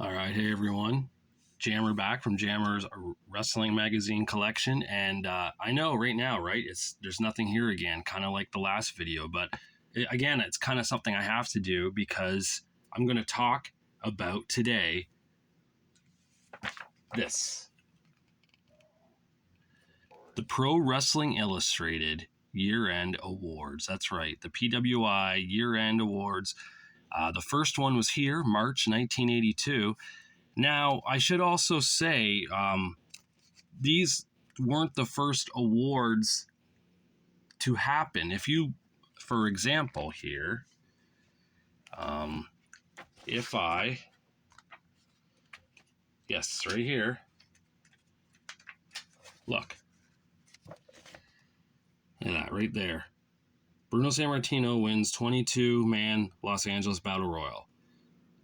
All right, hey everyone. Jammer back from Jammer's Wrestling Magazine collection, and I know right now, right? There's nothing here again, kind of like the last video, but again, it's kind of something I have to do because I'm going to talk about today this: the Pro Wrestling Illustrated Year-End Awards. That's right, the PWI Year-End Awards. The first one was here, March 1982. Now, I should also say these weren't the first awards to happen. If you, for example, here, if I, yes, right here, look, look at that right there. Bruno Sammartino wins 22-man Los Angeles Battle Royal,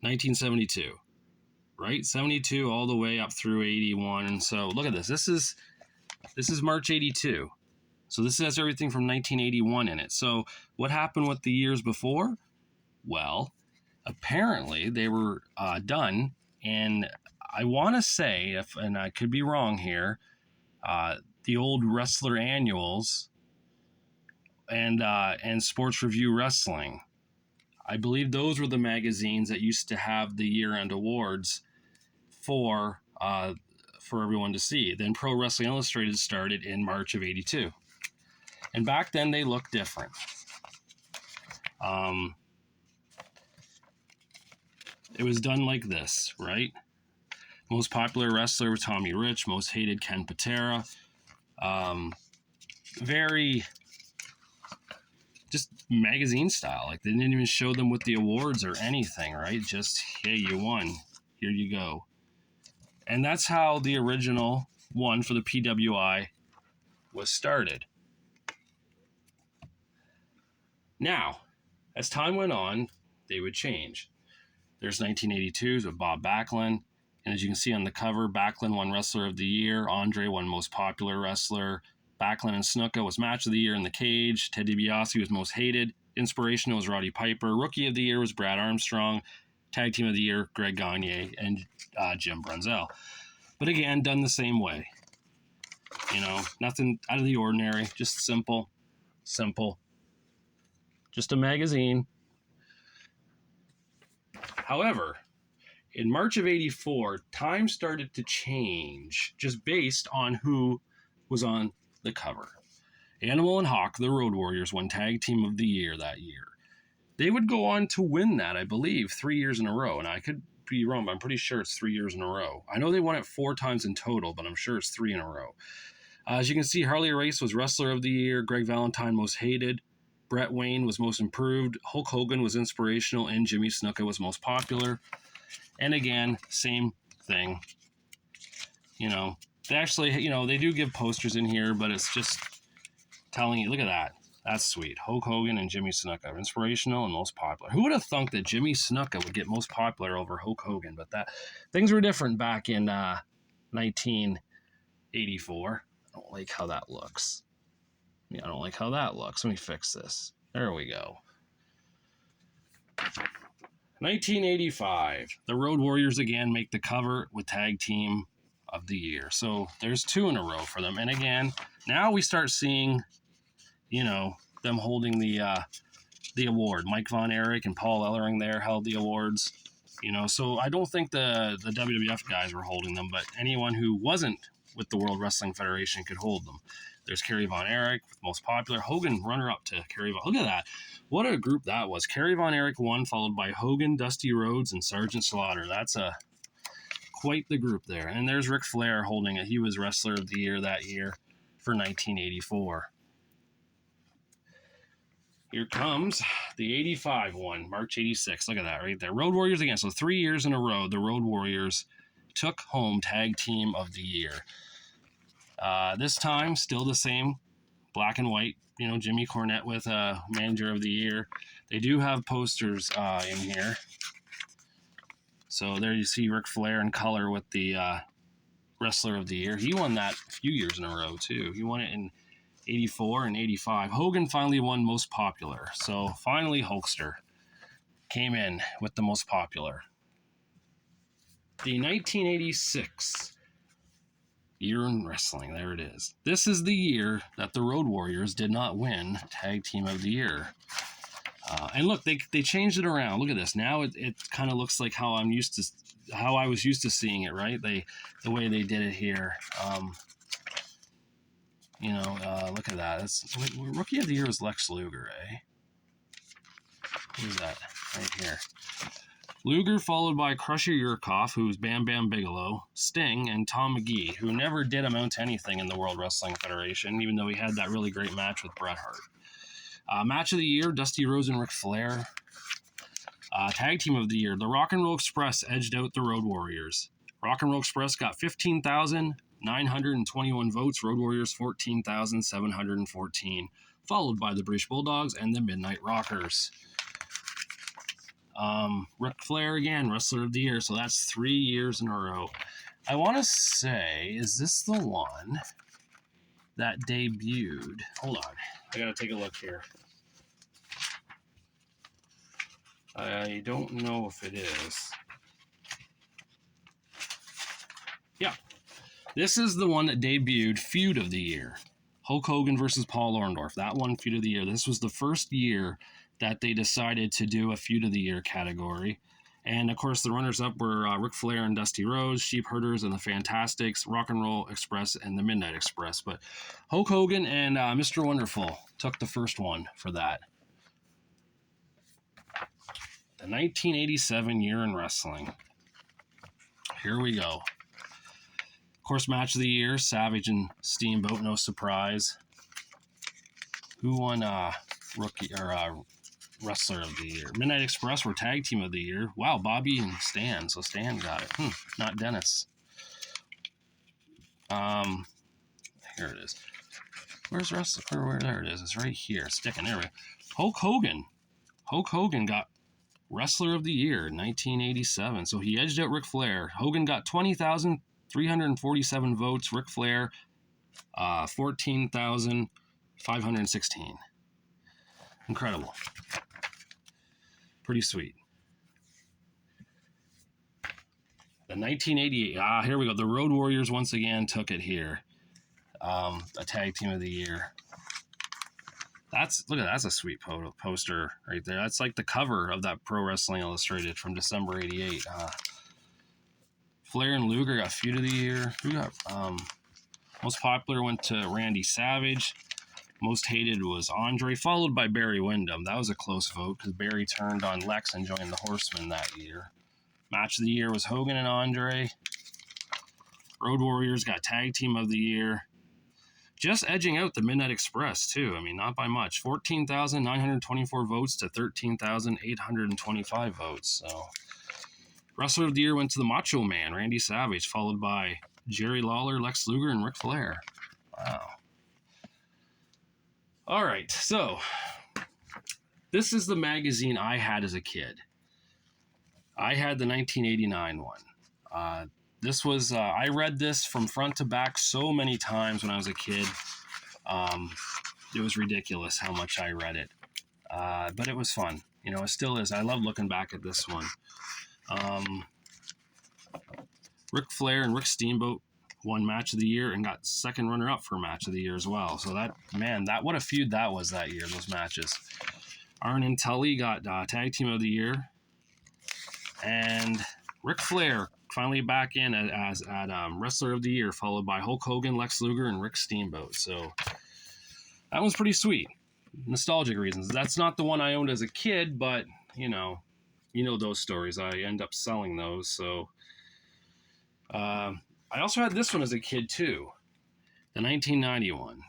1972. Right, 72 all the way up through 81. And so look at this. This is March 82. So this has everything from 1981 in it. So what happened with the years before? Well, apparently they were done, and I want to say, and I could be wrong here, the old Wrestler Annuals and Sports Review Wrestling. I believe those were the magazines that used to have the year-end awards for everyone to see. Then Pro Wrestling Illustrated started in March of 82. And back then they looked different. It was done like this, right? Most popular wrestler, Tommy Rich. Most hated, Ken Patera. Very just magazine style. Like, they didn't even show them with the awards or anything, right? Just, hey, you won. Here you go. And that's how the original one for the PWI was started. Now, as time went on, they would change. There's 1982s with Bob Backlund. And as you can see on the cover, Backlund won Wrestler of the Year. Andre won Most Popular Wrestler. Backlund and Snuka was Match of the Year in the Cage. Ted DiBiase was Most Hated. Inspirational was Roddy Piper. Rookie of the Year was Brad Armstrong. Tag Team of the Year, Greg Gagne and Jim Brunzell. But again, done the same way. You know, nothing out of the ordinary. Just simple. Just a magazine. However, in March of 84, time started to change just based on who was on the cover. Animal and Hawk, the Road Warriors, won Tag Team of the Year that year. They would go on to win that, I believe, 3 years in a row. And I could be wrong, but I'm pretty sure it's 3 years in a row. I know they won it 4 times in total, but I'm sure it's 3 in a row. As you can see, Harley Race was Wrestler of the Year. Greg Valentine, Most Hated. Brett Wayne was Most Improved. Hulk Hogan was Inspirational. And Jimmy Snuka was Most Popular. And again, same thing. You know, they actually, they do give posters in here, but it's just telling you, look at that. That's sweet. Hulk Hogan and Jimmy Snuka, Inspirational and Most Popular. Who would have thunk that Jimmy Snuka would get Most Popular over Hulk Hogan? But that things were different back in 1984. I don't like how that looks. Yeah, I don't like how that looks. Let me fix this. There we go. 1985. The Road Warriors again make the cover with Tag Team of the Year. So there's 2 in a row for them. And again, now we start seeing, them holding the award. Mike Von Erich and Paul Ellering there held the awards. So I don't think the WWF guys were holding them, but anyone who wasn't with the World Wrestling Federation could hold them. There's Kerry Von Erich with Most Popular. Hogan runner-up to Kerry Von. Look at that. What a group that was. Kerry Von Erich won, followed by Hogan, Dusty Rhodes, and Sergeant Slaughter. That's quite the group there. And there's Ric Flair holding it. He was Wrestler of the Year that year for 1984. Here comes the 85 one, March 86. Look at that right there. Road Warriors again. So 3 years in a row, the Road Warriors took home Tag Team of the Year. This time, still the same, black and white. Jimmy Cornette with Manager of the Year. They do have posters in here. So there you see Ric Flair in color with the Wrestler of the Year. He won that a few years in a row, too. He won it in 84 and 85. Hogan finally won Most Popular. So finally, Hulkster came in with the Most Popular. The 1986 year in wrestling. There it is. This is the year that the Road Warriors did not win Tag Team of the Year. And look, they changed it around. Look at this. Now it kind of looks like how I was used to seeing it, right? The way they did it here. Look at that. Rookie of the Year was Lex Luger, eh? Who's that? Right here. Luger, followed by Crusher Yurkov, who's Bam Bam Bigelow, Sting, and Tom McGee, who never did amount to anything in the World Wrestling Federation, even though he had that really great match with Bret Hart. Match of the Year, Dusty Rhodes and Ric Flair. Tag Team of the Year, the Rock and Roll Express edged out the Road Warriors. Rock and Roll Express got 15,921 votes, Road Warriors 14,714, followed by the British Bulldogs and the Midnight Rockers. Ric Flair again, Wrestler of the Year, so that's 3 years in a row. I want to say, is this the one that debuted? Hold on, I gotta take a look here. I don't know if it is. Yeah, this is the one that debuted Feud of the Year. Hulk Hogan versus Paul Orndorff. That one, Feud of the Year. This was the first year that they decided to do a Feud of the Year category. And, of course, the runners-up were Ric Flair and Dusty Rhodes, Sheep Herders and the Fantastics, Rock and Roll Express, and the Midnight Express. But Hulk Hogan and Mr. Wonderful took the first one for that. The 1987 year in wrestling. Here we go. Of course, Match of the Year, Savage and Steamboat, no surprise. Who won Wrestler of the Year? Midnight Express were Tag Team of the Year. Wow, Bobby and Stan. So Stan got it. Not Dennis. Here it is. Where's Wrestler? Where there it is. It's right here. Sticking there. Hulk Hogan. Hulk Hogan got Wrestler of the Year, 1987. So he edged out Ric Flair. Hogan got 20,347 votes. Ric Flair, 14,516. Incredible. Pretty sweet. The 1988. Here we go. The Road Warriors once again took it here. A Tag Team of the Year. Look at that. That's a sweet poster right there. That's like the cover of that Pro Wrestling Illustrated from December 88. Flair and Luger got Feud of the Year. Who got most popular went to Randy Savage. Most hated was Andre, followed by Barry Windham. That was a close vote because Barry turned on Lex and joined the Horsemen that year. Match of the Year was Hogan and Andre. Road Warriors got Tag Team of the Year. Just edging out the Midnight Express, too. I mean, not by much. 14,924 votes to 13,825 votes. So, Wrestler of the Year went to the Macho Man, Randy Savage, followed by Jerry Lawler, Lex Luger, and Ric Flair. Wow. All right, so this is the magazine I had as a kid. I had the 1989 one. This was, I read this from front to back so many times when I was a kid. It was ridiculous how much I read it. But it was fun. You know, it still is. I love looking back at this one. Ric Flair and Rick Steamboat won Match of the Year and got second runner-up for Match of the Year as well. So what a feud that was that year, those matches. Arn and Tully got Tag Team of the Year. And Ric Flair finally back in as Wrestler of the Year, followed by Hulk Hogan, Lex Luger, and Rick Steamboat. So that one's pretty sweet. Nostalgic reasons. That's not the one I owned as a kid, but, you know those stories. I end up selling those, so... I also had this one as a kid, too. The 1991.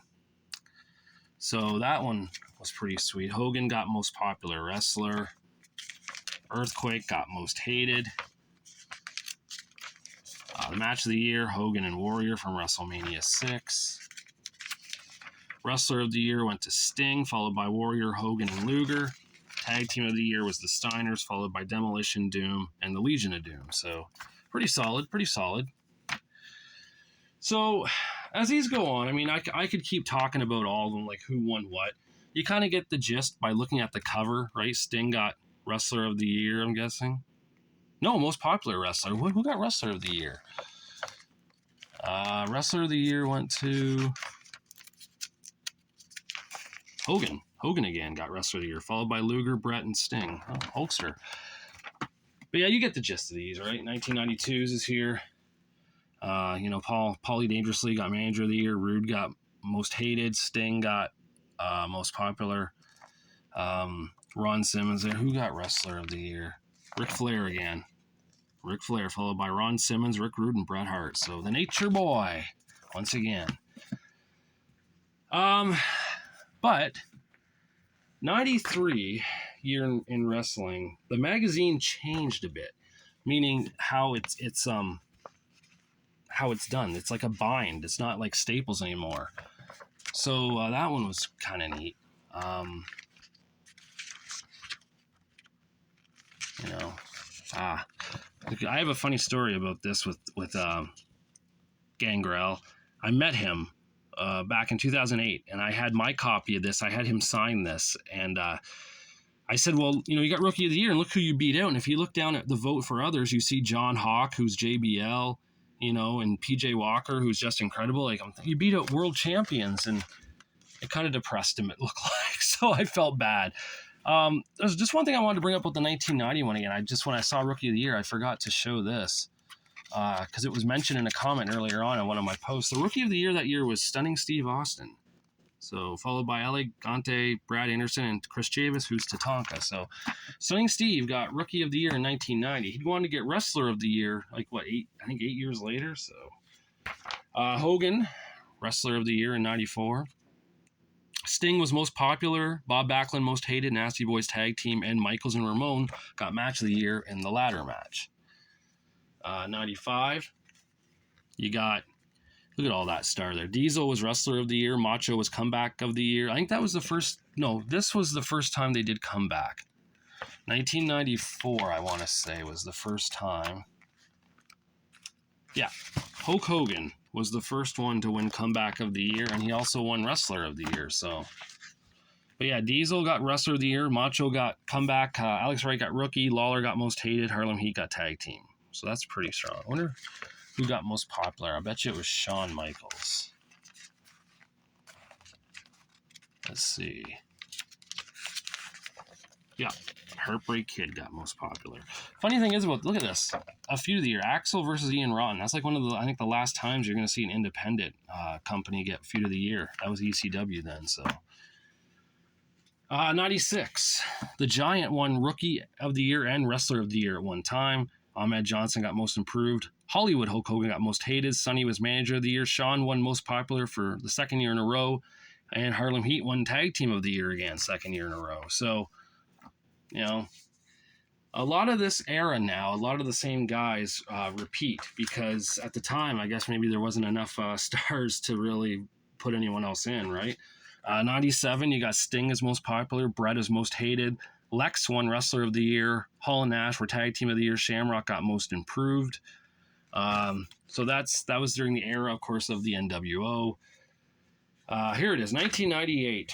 So that one was pretty sweet. Hogan got Most Popular Wrestler. Earthquake got Most Hated. The Match of the Year, Hogan and Warrior from WrestleMania 6. Wrestler of the Year went to Sting, followed by Warrior, Hogan, and Luger. Tag Team of the Year was the Steiners, followed by Demolition, Doom, and the Legion of Doom. So pretty solid. So as these go on, I mean, I could keep talking about all of them, like who won what. You kind of get the gist by looking at the cover, right? Sting got Wrestler of the Year, I'm guessing. No, most popular wrestler. Who got wrestler of the year? Wrestler of the year went to Hogan. Hogan again got wrestler of the year, followed by Luger, Brett, and Sting. Oh, Hulkster. But yeah, you get the gist of these, right? 1992s is here. Paulie Dangerously got manager of the year. Rude got most hated. Sting got most popular. Ron Simmons there. Who got wrestler of the year? Ric Flair again. Ric Flair, followed by Ron Simmons, Rick Rude, and Bret Hart. So the Nature Boy, once again. But 93 year in wrestling, the magazine changed a bit, meaning how it's done. It's like a bind. It's not like Staples anymore. So that one was kind of neat. I have a funny story about this with Gangrel. I met him back in 2008, and I had my copy of this. I had him sign this, and I said, well, you got Rookie of the Year, and look who you beat out. And if you look down at the vote for others, you see John Hawk, who's JBL, and PJ Walker, who's just incredible. Like, you beat out world champions, and it kind of depressed him, it looked like. So I felt bad. There's just one thing I wanted to bring up with the 1991 again. When I saw Rookie of the Year, I forgot to show this because it was mentioned in a comment earlier on in one of my posts. The Rookie of the Year that year was Stunning Steve Austin. So followed by Elegante, Brad Anderson, and Chris Chavis, who's Tatanka. So Stunning Steve got Rookie of the Year in 1990. He wanted to get Wrestler of the Year, 8 years later. So Hogan, Wrestler of the Year in 94. Sting was most popular, Bob Backlund most hated, Nasty Boys tag team, and Michaels and Ramon got match of the year in the ladder match. 95, you got, look at all that star there. Diesel was wrestler of the year, Macho was comeback of the year. I think that was this was the first time they did comeback. 1994, I want to say, was the first time. Yeah, Hulk Hogan was the first one to win comeback of the year, and he also won wrestler of the year. So, but yeah, Diesel got wrestler of the year, Macho got comeback, Alex Wright got rookie, Lawler got most hated, Harlem Heat got tag team. So that's pretty strong. I wonder who got most popular. I bet you it was Shawn Michaels. Let's see. Yeah, Heartbreak Kid got most popular. Funny thing is, look at this. A feud of the year, Axel versus Ian Rotten. That's like one of the last times you're going to see an independent company get feud of the year. That was ECW then, so. 96. The Giant won Rookie of the Year and Wrestler of the Year at one time. Ahmed Johnson got most improved. Hollywood Hulk Hogan got most hated. Sonny was manager of the year. Shawn won most popular for the second year in a row. And Harlem Heat won tag team of the year again, second year in a row. So, a lot of this era now, a lot of the same guys repeat because at the time, I guess maybe there wasn't enough stars to really put anyone else in, right? 97, you got Sting as most popular. Brett as most hated. Lex won Wrestler of the Year. Hall and Nash were Tag Team of the Year. Shamrock got most improved. So that was during the era, of course, of the NWO. Here it is, 1998,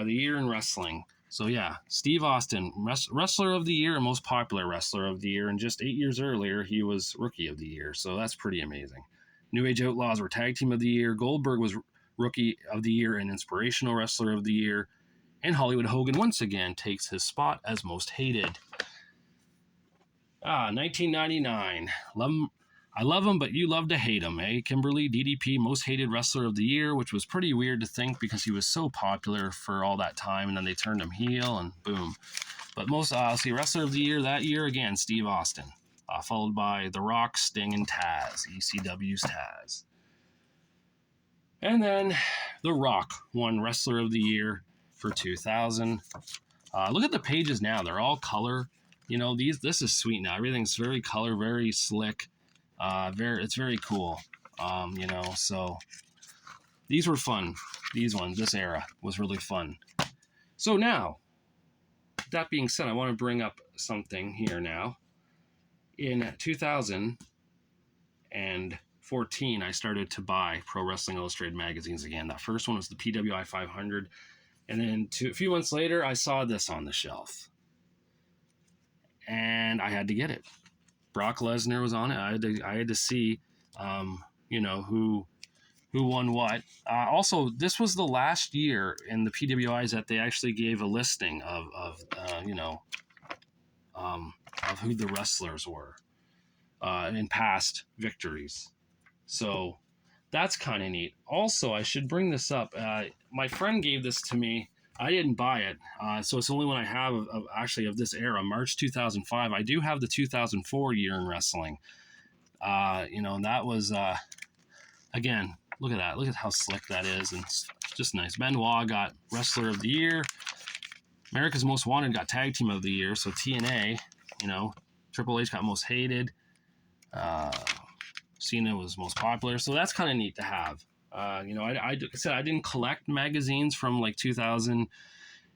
the year in wrestling. So yeah, Steve Austin, Wrestler of the Year and most popular Wrestler of the Year. And just 8 years earlier, he was Rookie of the Year. So that's pretty amazing. New Age Outlaws were Tag Team of the Year. Goldberg was Rookie of the Year and Inspirational Wrestler of the Year. And Hollywood Hogan once again takes his spot as most hated. 1999. I love him, but you love to hate him, eh? Kimberly, DDP, most hated wrestler of the year, which was pretty weird to think because he was so popular for all that time, and then they turned him heel, and boom. But wrestler of the year that year, again, Steve Austin, followed by The Rock, Sting, and Taz, ECW's Taz. And then The Rock won wrestler of the year for 2000. Look at the pages now. They're all color. This is sweet now. Everything's very color, very slick. It's very cool. So these were fun. This era was really fun. So now, that being said, I want to bring up something here now. In 2014, I started to buy Pro Wrestling Illustrated magazines again. That first one was the PWI 500. And then a few months later, I saw this on the shelf. And I had to get it. Brock Lesnar was on it. I had to see, you know, who won what. Also, this was the last year in the PWIs that they actually gave a listing of you know, of who the wrestlers were in past victories. So that's kind of neat. Also, I should bring this up. My friend gave this to me. I didn't buy it, so it's the only one I have actually of this era, March 2005. I do have the 2004 year in wrestling. You know, and that was, again, look at that. Look at how slick that is, and it's just nice. Benoit got Wrestler of the Year. America's Most Wanted got Tag Team of the Year, so TNA, you know. Triple H got Most Hated. Cena was Most Popular, so that's kind of neat to have. You know, I said I didn't collect magazines from like 2000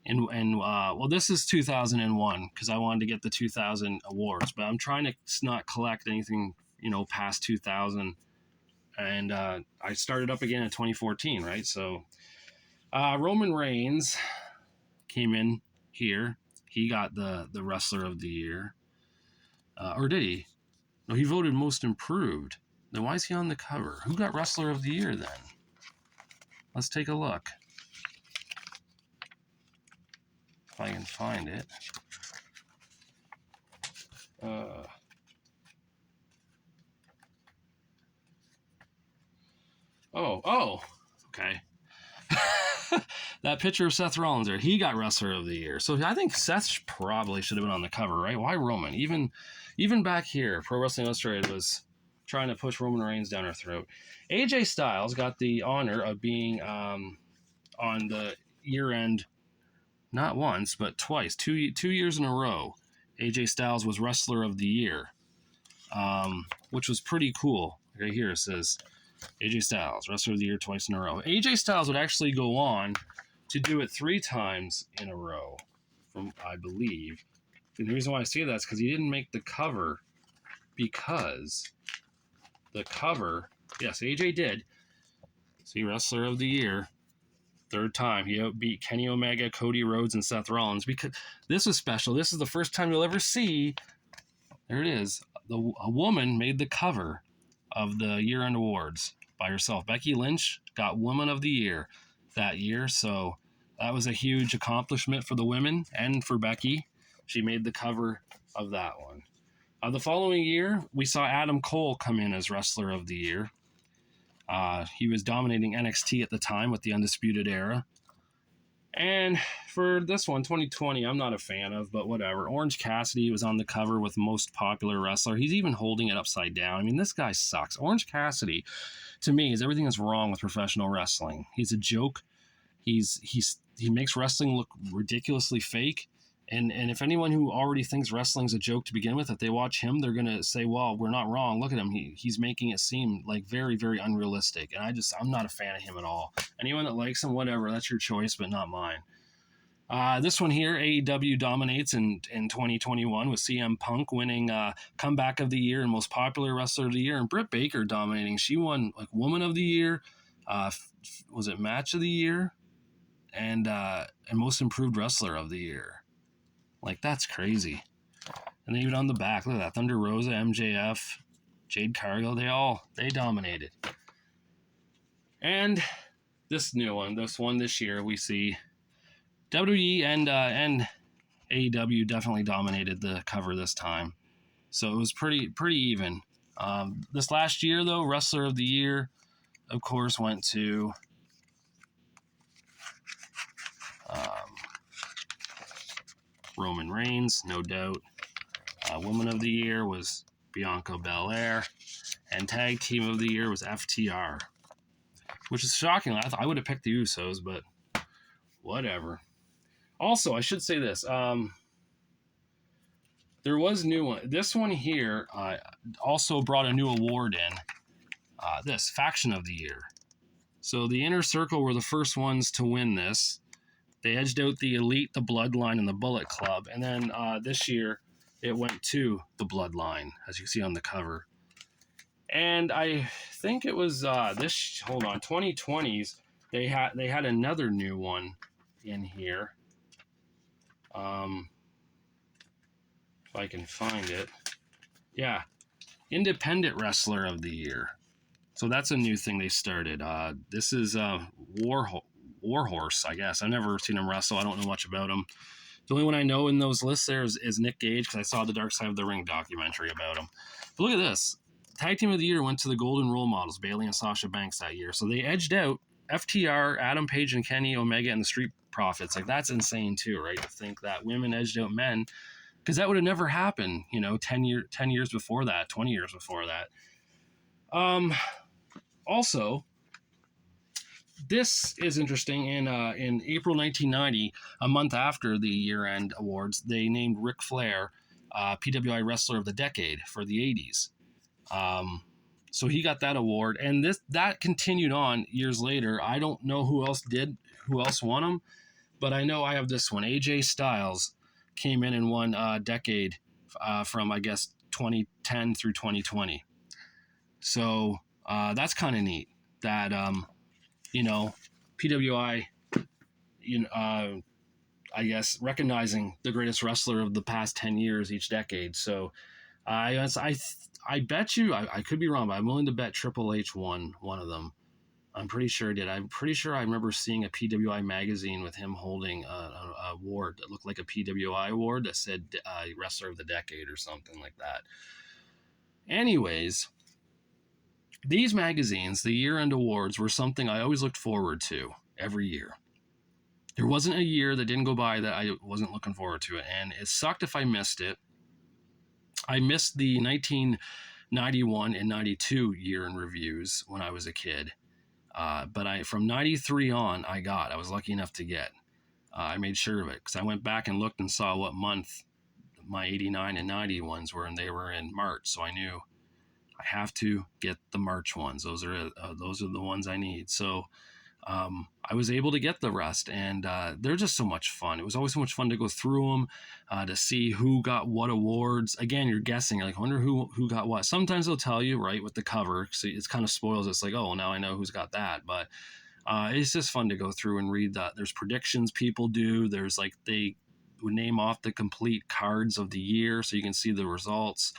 and well, this is 2001 because I wanted to get the 2000 awards, but I'm trying to not collect anything, you know, past 2000. And I started up again in 2014, right? So Roman Reigns came in here. He got the Wrestler of the Year, or did he? No, he voted Most Improved. Then why is he on the cover? Who got Wrestler of the Year then? Let's take a look. If I can find it. Okay. That picture of Seth Rollins there, he got Wrestler of the Year. So I think Seth probably should have been on the cover, right? Why Roman? Even back here, Pro Wrestling Illustrated was trying to push Roman Reigns down our throat. AJ Styles got the honor of being on the year-end, not once, but twice, two years in a row. AJ Styles was Wrestler of the Year, which was pretty cool. Right here it says AJ Styles, Wrestler of the Year twice in a row. AJ Styles would actually go on to do it 3 times in a row, from I believe. And the reason why I say that is because he didn't make the cover, because the cover, yes, AJ did. See, Wrestler of the Year, 3rd time. He outbeat Kenny Omega, Cody Rhodes, and Seth Rollins. Because this was special. This is the first time you'll ever see, there it is, a woman made the cover of the year-end awards by herself. Becky Lynch got Woman of the Year that year, so that was a huge accomplishment for the women and for Becky. She made the cover of that one. The following year, we saw Adam Cole come in as Wrestler of the Year. He was dominating NXT at the time with the Undisputed Era. And for this one, 2020, I'm not a fan of, but whatever. Orange Cassidy was on the cover with Most Popular Wrestler. He's even holding it upside down. I mean, this guy sucks. Orange Cassidy, to me, is everything that's wrong with professional wrestling. He's a joke. He makes wrestling look ridiculously fake. And if anyone who already thinks wrestling's a joke to begin with, if they watch him, they're going to say, well, we're not wrong. Look at him. He's making it seem like very, very unrealistic. And I'm not a fan of him at all. Anyone that likes him, whatever, that's your choice, but not mine. This one here, AEW dominates in 2021 with CM Punk winning Comeback of the Year and Most Popular Wrestler of the Year, and Britt Baker dominating. She won like Woman of the Year, was it Match of the Year, and Most Improved Wrestler of the Year. Like, that's crazy. And then even on the back, look at that. Thunder Rosa, MJF, Jade Cargill, they dominated. And this new one, this year, we see WWE and AEW definitely dominated the cover this time. So it was pretty even. This last year, though, Wrestler of the Year, of course, went to Roman Reigns, no doubt. Woman of the Year was Bianca Belair. And Tag Team of the Year was FTR. Which is shocking. I would have picked the Usos, but whatever. Also, I should say this. There was new one. This one here also brought a new award in. This, Faction of the Year. So the Inner Circle were the first ones to win this. They edged out the Elite, the Bloodline, and the Bullet Club. And then this year, it went to the Bloodline, as you see on the cover. And I think it was 2020s. They had another new one in here. If I can find it. Yeah, Independent Wrestler of the Year. So that's a new thing they started. This is Warhorse, I guess. I've never seen him wrestle. I don't know much about him. The only one I know in those lists there is Nick Gage, because I saw the Dark Side of the Ring documentary about him. But look at this. Tag Team of the Year went to the Golden Role Models, Bayley and Sasha Banks that year. So they edged out FTR, Adam Page and Kenny Omega, and the Street Profits. Like, that's insane too, right? To think that women edged out men, because that would have never happened, 10 years before that, 20 years before that. Also, this is interesting. In April 1990, a month after the year-end awards, they named Ric Flair PWI Wrestler of the Decade for the 80s. So he got that award, and that continued on years later. I don't know who else won them, but I know I have this one. AJ Styles came in and won Decade from, I guess, 2010 through 2020. So that's kind of neat that PWI, I guess, recognizing the greatest wrestler of the past 10 years each decade. So I bet you, I could be wrong, but I'm willing to bet Triple H won one of them. I'm pretty sure he did. I'm pretty sure I remember seeing a PWI magazine with him holding an award that looked like a PWI award that said Wrestler of the Decade or something like that. Anyways, these magazines, the year-end awards, were something I always looked forward to every year. There wasn't a year that didn't go by that I wasn't looking forward to it, and it sucked if I missed it. I missed the 1991 and 92 year-end reviews when I was a kid, but from 93 on, I was lucky enough to get. I made sure of it because I went back and looked and saw what month my 89 and 90 ones were, and they were in March, so I knew I have to get the March ones. Those are the ones I need. So I was able to get the rest, and they're just so much fun. It was always so much fun to go through them, to see who got what awards. Again, you're guessing, like, I wonder who got what. Sometimes they'll tell you, right, with the cover, so it kind of spoils. It's like, oh, well, now I know who's got that. But it's just fun to go through and read that. There's predictions people do. There's like, they would name off the complete cards of the year so you can see the results.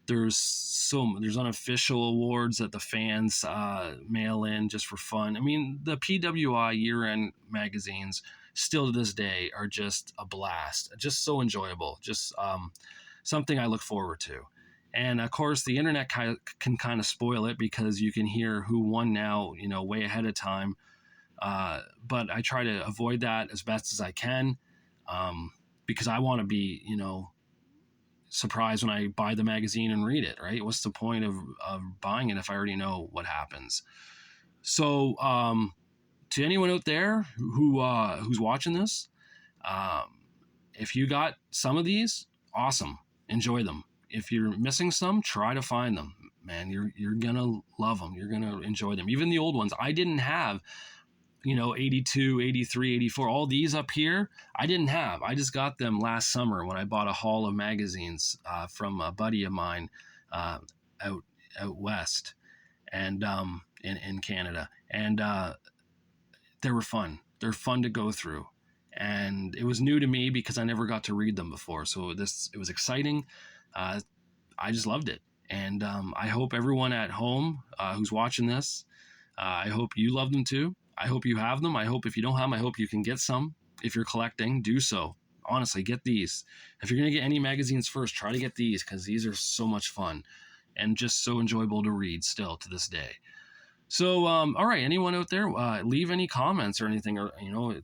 There's unofficial awards that the fans mail in just for fun. I mean, the PWI year-end magazines still to this day are just a blast, just so enjoyable, just something I look forward to. And of course, the internet can kind of spoil it because you can hear who won now, way ahead of time. But I try to avoid that as best as I can, because I want to be, surprised when I buy the magazine and read it, right? What's the point of buying it if I already know what happens? So to anyone out there who's watching this, if you got some of these, awesome, enjoy them. If you're missing some, try to find them. Man, you're gonna love them. You're gonna enjoy them. Even the old ones. I didn't have 82, 83, 84, all these up here, I didn't have. I just got them last summer when I bought a haul of magazines from a buddy of mine out west and in Canada. And they were fun. They're fun to go through. And it was new to me because I never got to read them before. So it was exciting. I just loved it. And I hope everyone at home who's watching this, I hope you love them too. I hope you have them. I hope if you don't have them, I hope you can get some. If you're collecting, do so. Honestly, get these. If you're going to get any magazines first, try to get these because these are so much fun and just so enjoyable to read still to this day. So, all right, anyone out there, leave any comments or anything, or,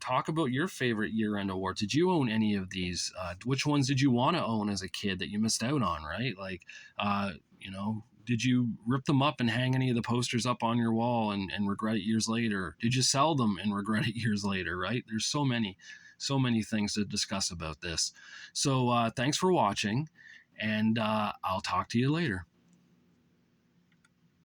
talk about your favorite year-end awards. Did you own any of these? Which ones did you want to own as a kid that you missed out on, right? Like, did you rip them up and hang any of the posters up on your wall and regret it years later? Did you sell them and regret it years later, right? There's so many things to discuss about this. So thanks for watching, and I'll talk to you later.